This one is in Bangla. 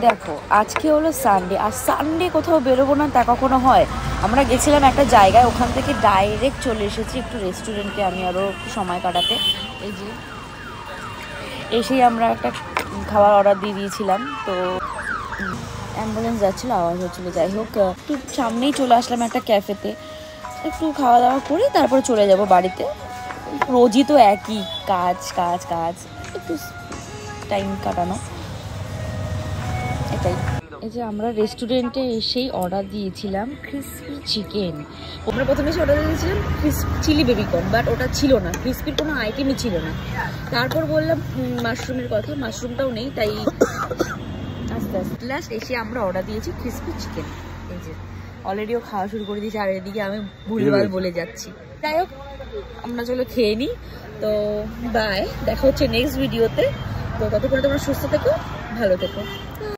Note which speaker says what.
Speaker 1: দেখো আজকে হলো সানডে, আর সানডে কোথাও বেরোবো না তা কখনো হয়? আমরা গেছিলাম একটা জায়গায়, ওখান থেকে ডাইরেক্ট চলে এসেছি একটু রেস্টুরেন্টে আমি আরও একটু সময় কাটাতে। এই যে এসেই আমরা একটা খাবার অর্ডার দিয়ে দিয়েছিলাম, তো অ্যাম্বুলেন্স যাচ্ছিলো, আওয়াজ হচ্ছিলো। যাই হোক, একটু সামনেই চলে আসলাম একটা ক্যাফেতে, একটু খাওয়া দাওয়া করে তারপরে চলে যাব বাড়িতে। রোজই তো একই কাজ কাজ কাজ, একটু টাইম কাটানো, এটাই। এই যে আমরা রেস্টুরেন্টে এসেই অর্ডার দিয়েছিলাম ক্রিসপি চিকেন। আমরা প্রথমে এসে অর্ডার দিয়েছিলাম চিলি বেবিকর্ন, বাট ওটা ছিল না, ক্রিসপির কোনো আইটেমই ছিল না। তারপর বললাম মাশরুমের কথা, মাশরুমটাও নেই, তাই আস্তে আস্তে লাস্ট এসে আমরা অর্ডার দিয়েছি ক্রিসপি চিকেন। এই যে অলরেডিও খাওয়া শুরু করে দিয়েছি, আর এদিকে আমি ভুলভাল বলে যাচ্ছি। যাই হোক, আমরা চলো খেয়ে নিই। তো বাই, দেখা হচ্ছে নেক্সট ভিডিওতে। তো ততক্ষণে তোমরা সুস্থ থেকো, ভালো থেকো।